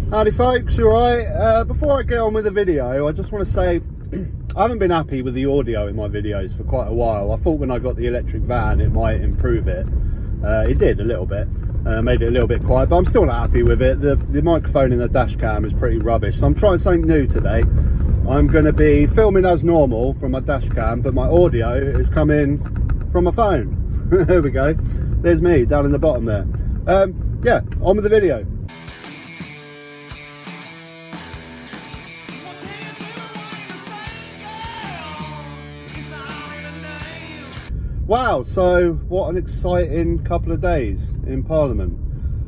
Howdy folks, you alright? Before I get on with the video, I just want to say I haven't been happy with the audio in my videos for quite a while. I thought when I got the electric van it might improve it. It did a little bit, made it a little bit quiet, but I'm still not happy with it. The microphone in the dash cam is pretty rubbish, so I'm trying something new today. I'm going to be filming as normal from my dash cam, but my audio is coming from my phone. There we go, there's me down in the bottom there. Yeah, on with the video. Wow, so what an exciting couple of days in Parliament.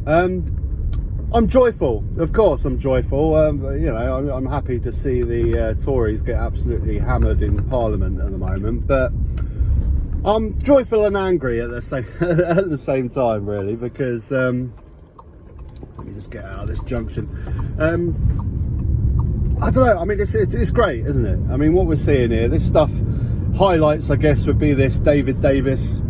I'm joyful, of course I'm joyful. You know, I'm happy to see the Tories get absolutely hammered in Parliament at the moment, but I'm joyful and angry at the same time, really, because let me just get out of this junction. I don't know, I mean, it's great, isn't it? I mean, what we're seeing here, this stuff, highlights, I guess, would be this David Davis,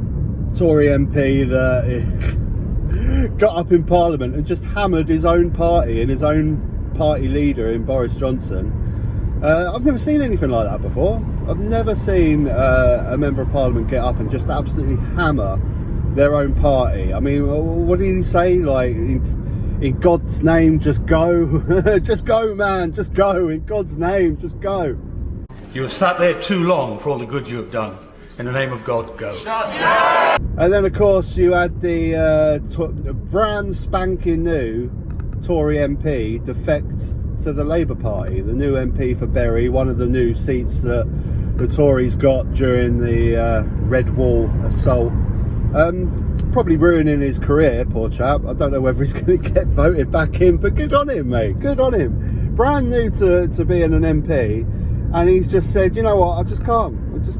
Tory MP, that got up in Parliament and just hammered his own party and his own party leader in Boris Johnson. I've never seen anything like that before. I've never seen a member of Parliament get up and just absolutely hammer their own party. I mean, what did he say? Like, in God's name, just go. Just go, man, just go. In God's name, just go. You have sat there too long for all the good you have done. In the name of God, go. And then, of course, you had the brand spanking new Tory MP defect to the Labour Party. The new MP for Bury, one of the new seats that the Tories got during the Red Wall assault. Probably ruining his career, poor chap. I don't know whether he's going to get voted back in, but good on him, mate. Good on him. Brand new to being an MP. And he's just said, you know what, I just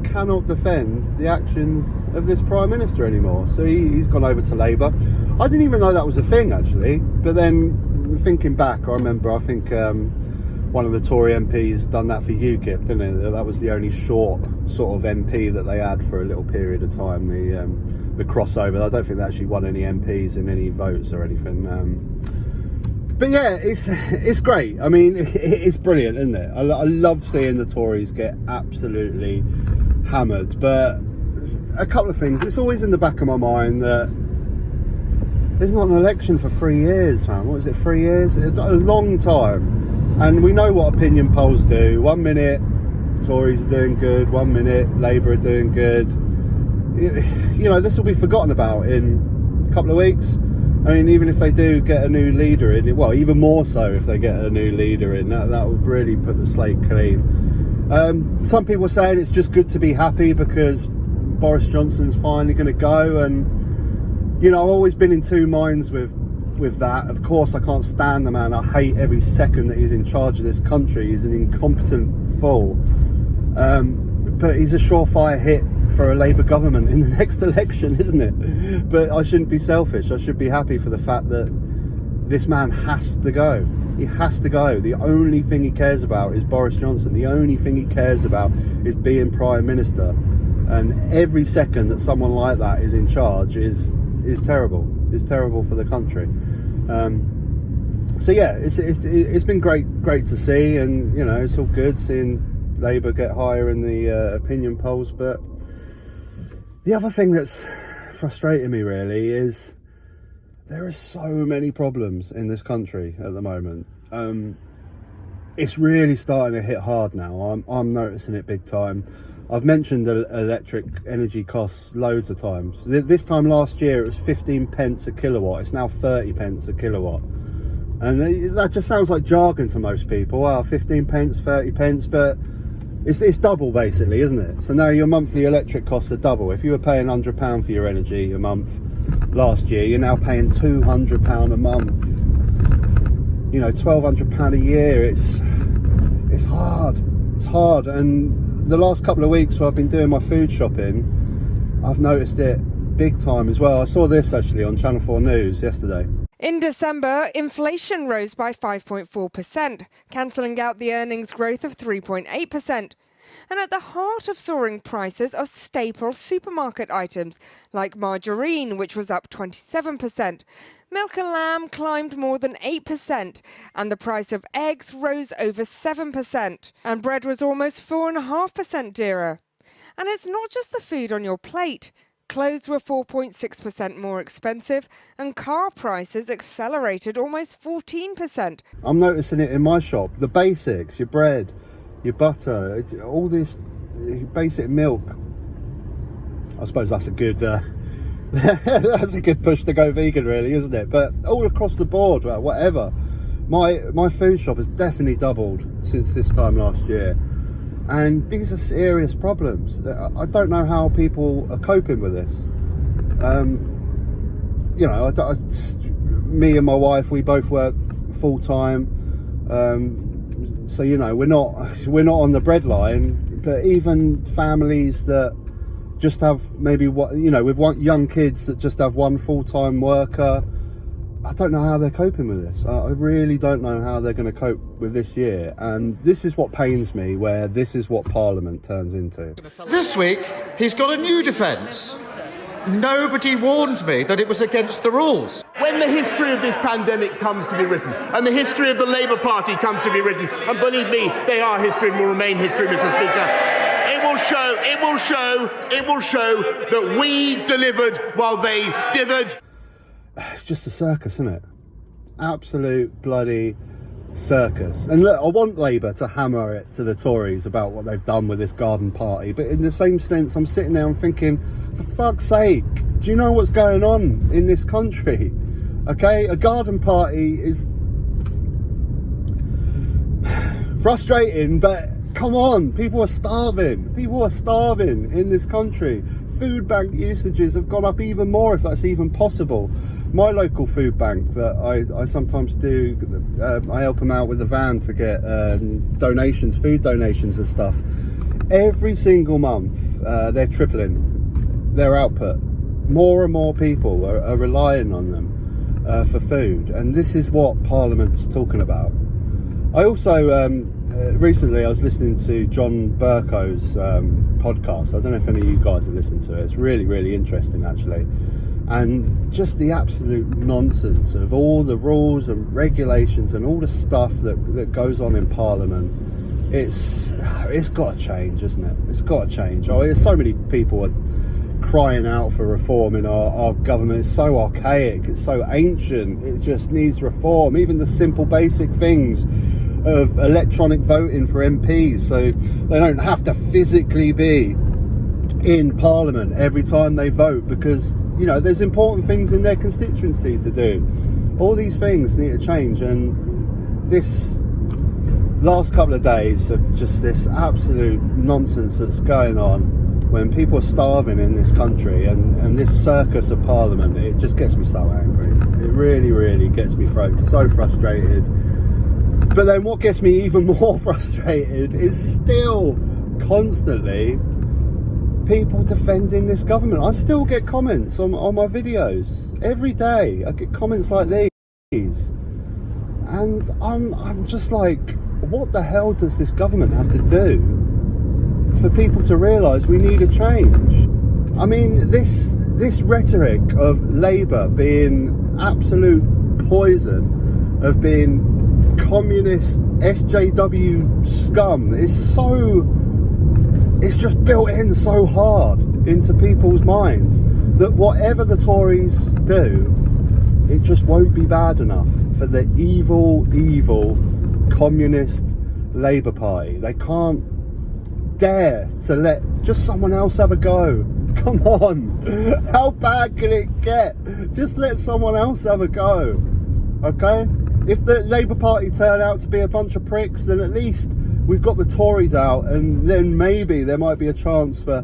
cannot defend the actions of this Prime Minister anymore. So he's gone over to Labour. I didn't even know that was a thing, actually. But then, thinking back, I think one of the Tory MPs done that for UKIP, didn't it? That was the only short sort of MP that they had for a little period of time, the crossover. I don't think they actually won any MPs in any votes or anything. But yeah, it's great. I mean, it's brilliant, isn't it? I love seeing the Tories get absolutely hammered. But a couple of things. It's always in the back of my mind that there's not an election for 3 years, man. What is it, 3 years? It's a long time. And we know what opinion polls do. 1 minute, Tories are doing good. 1 minute, Labour are doing good. You know, this will be forgotten about in a couple of weeks. I mean, even if they do get a new leader in, well, even more so if they get a new leader in, that would really put the slate clean. Some people are saying it's just good to be happy because Boris Johnson's finally going to go, and, you know, I've always been in two minds with that. Of course, I can't stand the man. I hate every second that he's in charge of this country. He's an incompetent fool. But he's a surefire hit for a Labour government in the next election, isn't it? But I shouldn't be selfish. I should be happy for the fact that this man has to go. He has to go. The only thing he cares about is Boris Johnson. The only thing he cares about is being Prime Minister. And every second that someone like that is in charge is terrible. It's terrible for the country. So yeah, it's been great to see, and you know, it's all good seeing Labour get higher in the opinion polls. But the other thing that's frustrating me really is there are so many problems in this country at the moment. It's really starting to hit hard now. I'm noticing it big time. I've mentioned the electric energy costs loads of times. This time last year it was 15 pence a kilowatt. It's now 30 pence a kilowatt. And that just sounds like jargon to most people. Wow, 15 pence, 30 pence, but it's double basically, isn't it? So now your monthly electric costs are double. If you were paying £100 for your energy a month last year, you're now paying £200 a month. You know, £1,200 a year. It's hard. It's hard. And the last couple of weeks where I've been doing my food shopping, I've noticed it big time as well. I saw this actually on Channel 4 News yesterday. In December, inflation rose by 5.4%, cancelling out the earnings growth of 3.8%. And at the heart of soaring prices are staple supermarket items like margarine, which was up 27%. Milk and lamb climbed more than 8%, and the price of eggs rose over 7%, and bread was almost 4.5% dearer. And it's not just the food on your plate. Clothes were 4.6% more expensive, and car prices accelerated almost 14%. I'm noticing it in my shop. The basics, your bread, your butter, all this basic milk. I suppose that's a good that's a good push to go vegan, really, isn't it? But all across the board, whatever. My food shop has definitely doubled since this time last year. And these are serious problems. I don't know how people are coping with this. You know, me and my wife, we both work full time. So you know, we're not on the breadline. But even families that just have maybe with young kids that just have one full-time worker, I don't know how they're coping with this. I really don't know how they're going to cope with this year. And this is what pains me, where this is what Parliament turns into. This week, he's got a new defence. Nobody warned me that it was against the rules. When the history of this pandemic comes to be written, and the history of the Labour Party comes to be written, and believe me, they are history and will remain history, Mr. Speaker, it will show that we delivered while they dithered. It's just a circus, isn't it? Absolute bloody circus. And look, I want Labour to hammer it to the Tories about what they've done with this garden party, but in the same sense, I'm sitting there and thinking, for fuck's sake, do you know what's going on in this country? Okay, a garden party is frustrating, but come on, people are starving. People are starving in this country. Food bank usages have gone up even more, if that's even possible. My local food bank that I sometimes do, I help them out with a van to get donations, food donations and stuff. Every single month, they're tripling their output. More and more people are relying on them for food, and this is what Parliament's talking about. I also recently I was listening to John Burko's podcast. I don't know if any of you guys have listened to it. It's really, really interesting, actually. And just the absolute nonsense of all the rules and regulations and all the stuff that goes on in Parliament. It's got to change, isn't it? It's got to change. Oh, there's so many people are crying out for reform in our government. It's so archaic. It's so ancient. It just needs reform. Even the simple basic things of electronic voting for MPs, so they don't have to physically be in Parliament every time they vote, because you know there's important things in their constituency to do. All these things need to change, and this last couple of days of just this absolute nonsense that's going on when people are starving in this country, and this circus of Parliament, it just gets me so angry. It really, really gets me so frustrated. But then what gets me even more frustrated is still constantly people defending this government. I still get comments on my videos every day. I get comments like these, and I'm just like, what the hell does this government have to do for people to realise we need a change? I mean, this rhetoric of Labour being absolute poison, of being communist SJW scum, it's just built in so hard into people's minds that whatever the Tories do, it just won't be bad enough for the evil communist Labour Party. They can't dare to let just someone else have a go. Come on, how bad can it get? Just let someone else have a go, okay? If the Labour Party turn out to be a bunch of pricks, then at least we've got the Tories out, and then maybe there might be a chance for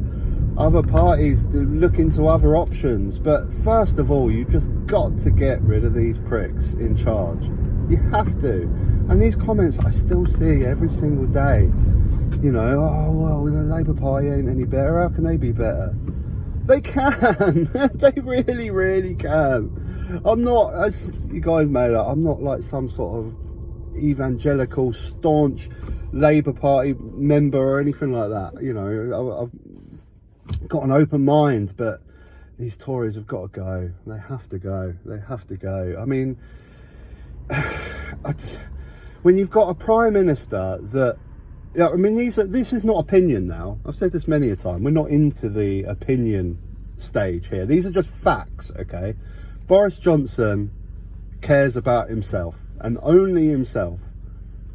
other parties to look into other options. But first of all, you've just got to get rid of these pricks in charge. You have to. And these comments I still see every single day. You know, oh, well, the Labour Party ain't any better. How can they be better? They can. They really, really can. I'm not, as you guys may know, I'm not like some sort of evangelical, staunch Labour Party member or anything like that. You know, I've got an open mind, but these Tories have got to go. They have to go. They have to go. I mean, when you've got a Prime Minister that, yeah, I mean, this is not opinion now. I've said this many a time. We're not into the opinion stage here. These are just facts, okay? Boris Johnson cares about himself and only himself,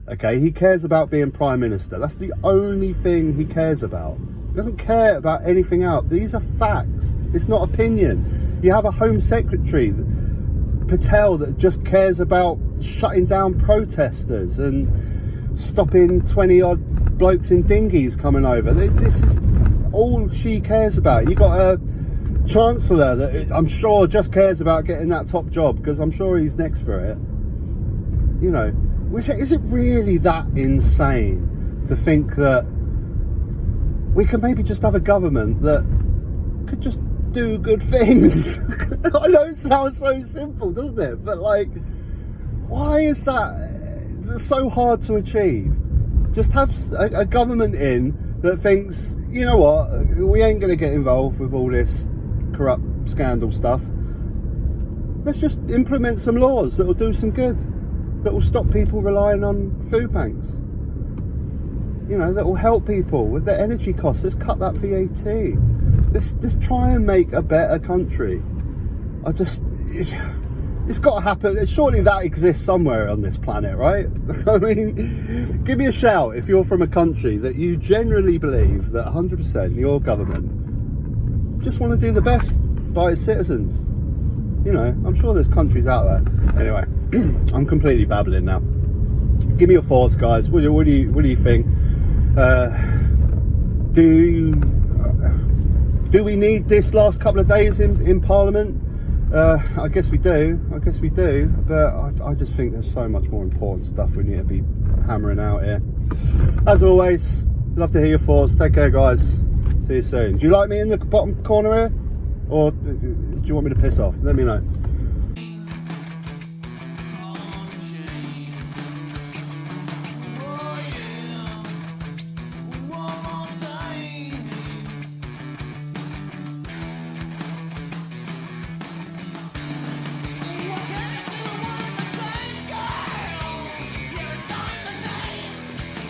okay? He cares about being Prime Minister. That's the only thing he cares about. He doesn't care about anything else. These are facts. It's not opinion. You have a Home Secretary, Patel, that just cares about shutting down protesters and stopping 20 odd blokes in dinghies coming over. This is all she cares about. You got a Chancellor that I'm sure just cares about getting that top job because I'm sure he's next for it. You know, is it really that insane to think that we could maybe just have a government that could just do good things? I know it sounds so simple, doesn't it? But like, why is that so hard to achieve? Just have a government in that thinks, you know what, we ain't going to get involved with all this corrupt scandal stuff. Let's just implement some laws that will do some good, that will stop people relying on food banks. You know, that will help people with their energy costs. Let's cut that VAT. Let's try and make a better country. It's got to happen. Surely that exists somewhere on this planet, right? I mean, give me a shout if you're from a country that you generally believe that 100% your government just want to do the best by its citizens. You know, I'm sure there's countries out there. Anyway, I'm completely babbling now. Give me your thoughts, guys. What do you think? Do we need this last couple of days in Parliament? I guess we do. But I just think there's so much more important stuff we need to be hammering out here. As always, love to hear your thoughts. Take care, guys. See you soon. Do you like me in the bottom corner here? Or do you want me to piss off? Let me know.